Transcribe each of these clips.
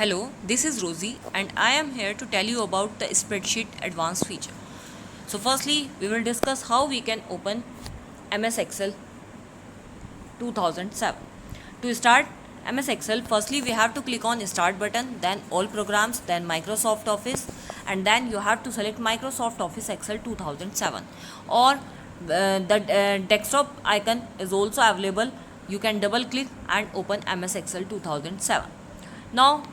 Hello, this is Rosie and I am here to tell you about the spreadsheet advanced feature. So firstly, we will discuss how we can open MS Excel 2007. To start MS Excel, firstly we have to click on start button, then all programs, then Microsoft Office, and then you have to select Microsoft Office Excel 2007 or the desktop icon is also available. You can double click and open MS Excel 2007. Now,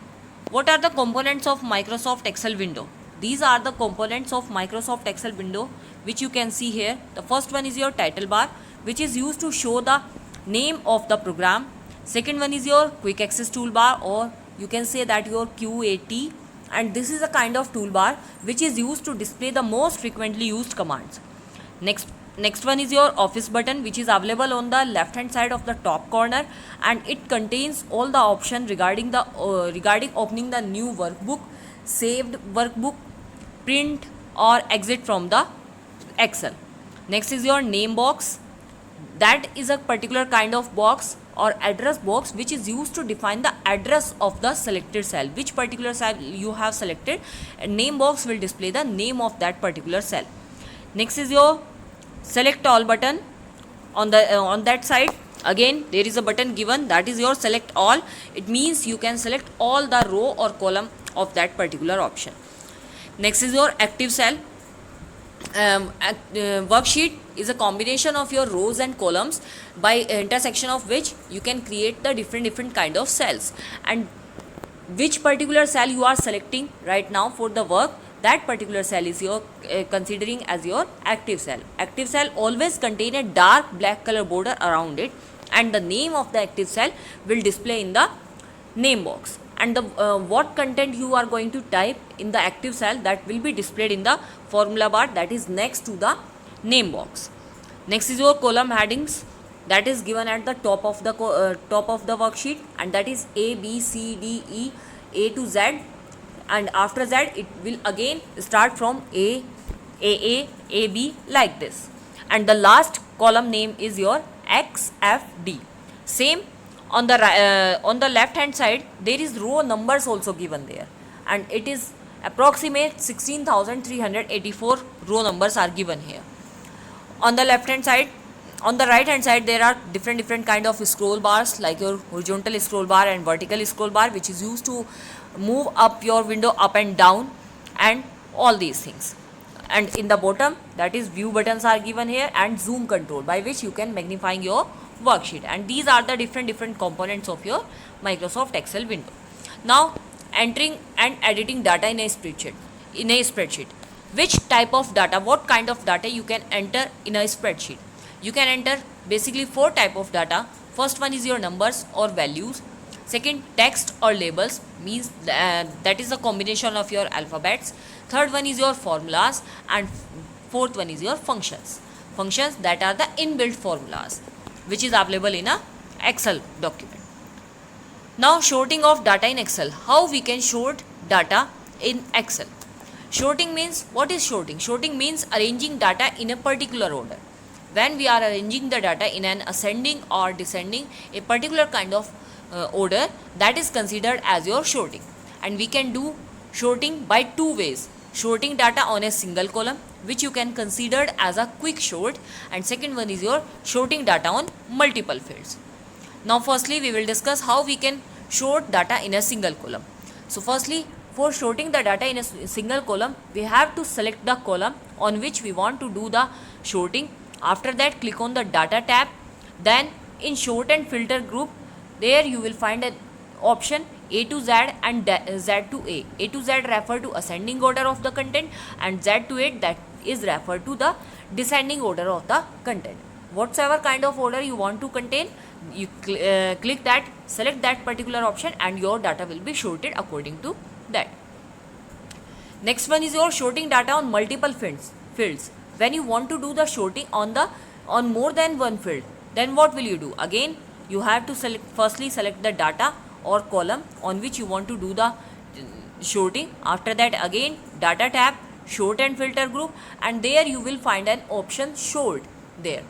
what are the components of Microsoft Excel window? These are the components of Microsoft Excel window which you can see here. The first one is your title bar, which is used to show the name of the program. Second one is your quick access toolbar, or you can say that your QAT, and this is a kind of toolbar which is used to display the most frequently used commands. Next one is your office button, which is available on the left hand side of the top corner, and it contains all the options regarding opening the new workbook, saved workbook, print or exit from the Excel. Next is your name box. That is a particular kind of box or address box which is used to define the address of the selected cell. Which particular cell you have selected, a name box will display the name of that particular cell. Next is your select all button. On that side again there is a button given, that is your select all. It means you can select all the row or column of that particular option. Next is your active cell. Worksheet is a combination of your rows and columns by intersection of which you can create the different kind of cells, and which particular cell you are selecting right now for the work, that particular cell is your considering as your active cell. Active cell always contain a dark black color border around it, and the name of the active cell will display in the name box, and the what content you are going to type in the active cell, that will be displayed in the formula bar that is next to the name box. Next is your column headings, that is given at the top of the worksheet, and that is A, B, C, D, E, A to Z, and after that it will again start from A, B, like this, and the last column name is your XFD. Same on the left hand side there is row numbers also given there, and it is approximate 16,384 row numbers are given here. On the left hand side, on the right hand side there are different kind of scroll bars, like your horizontal scroll bar and vertical scroll bar, which is used to move up your window up and down and all these things. And in the bottom, that is view buttons are given here, and zoom control by which you can magnifying your worksheet, and these are the different components of your Microsoft Excel window. Now entering and editing data in a spreadsheet. Which type of data, what kind of data you can enter in a spreadsheet? You can enter basically 4 type of data. First one is your numbers or values. Second, text or labels, means that is a combination of your alphabets. Third one is your formulas, and fourth one is your functions. Functions, that are the inbuilt formulas which is available in a Excel document. Now sorting of data in Excel. How we can sort data in Excel? Sorting means, what is sorting? Sorting means arranging data in a particular order. When we are arranging the data in an ascending or descending, a particular kind of order, that is considered as your sorting. And we can do sorting by 2 ways. Sorting data on a single column, which you can consider as a quick sort, and second one is your sorting data on multiple fields. Now firstly we will discuss how we can sort data in a single column. So firstly, for sorting the data in a single column, we have to select the column on which we want to do the sorting. After that, click on the data tab. Then in sort and filter group, there you will find an option A to Z and Z to A. A to Z refer to ascending order of the content, and Z to A, that is refer to the descending order of the content. Whatsoever kind of order you want to contain, you click that, select that particular option, and your data will be sorted according to that. Next one is your sorting data on multiple fields. When you want to do the sorting on more than one field, then what will you do? Again, you have to select the data or column on which you want to do the sorting. After that, again data tab, sort and filter group, and there you will find an option sort there.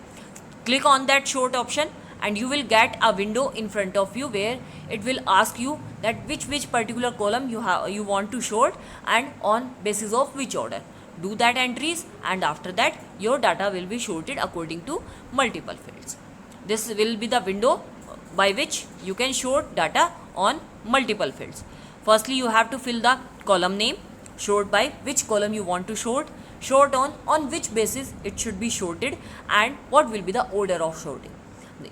Click on that sort option, and you will get a window in front of you where it will ask you that which particular column you want to sort and on basis of which order. Do that entries, and after that your data will be sorted according to multiple fields. This will be the window by which you can sort data on multiple fields. Firstly, you have to fill the column name, sort by which column you want to sort on which basis it should be sorted, and what will be the order of sorting.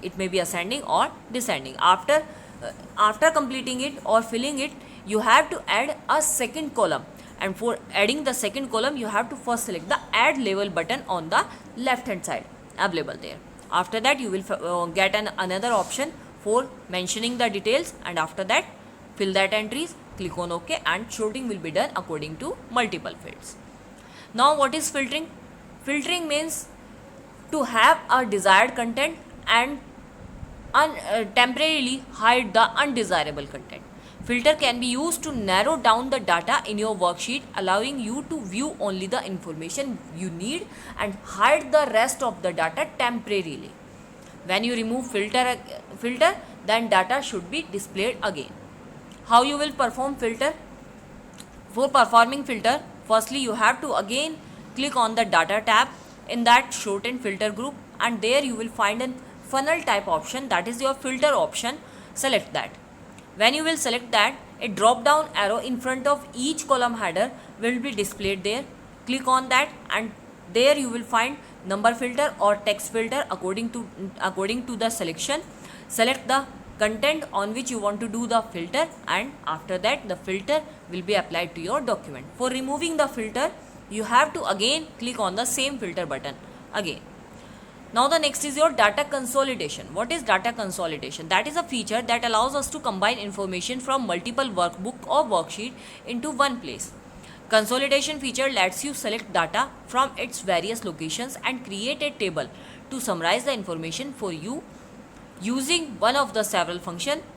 It may be ascending or descending. After completing it or filling it, you have to add a second column, and for adding the second column you have to first select the add label button on the left hand side available there. After that you will get another option for mentioning the details, and after that fill that entries, click on OK, and sorting will be done according to multiple fields. Now what is filtering? Filtering means to have a desired content and temporarily hide the undesirable content. Filter can be used to narrow down the data in your worksheet, allowing you to view only the information you need and hide the rest of the data temporarily. When you remove filter, then data should be displayed again. How you will perform filter? For performing filter, firstly you have to again click on the data tab in that sort and filter group, and there you will find a funnel type option, that is your filter option. Select that. When you will select that, a drop down arrow in front of each column header will be displayed there. Click on that, and there you will find number filter or text filter according to the selection. Select the content on which you want to do the filter, and after that the filter will be applied to your document. For removing the filter, you have to again click on the same filter button again. Now the next is your data consolidation. What is data consolidation? That is a feature that allows us to combine information from multiple workbook or worksheet into one place. Consolidation feature lets you select data from its various locations and create a table to summarize the information for you using one of the several functions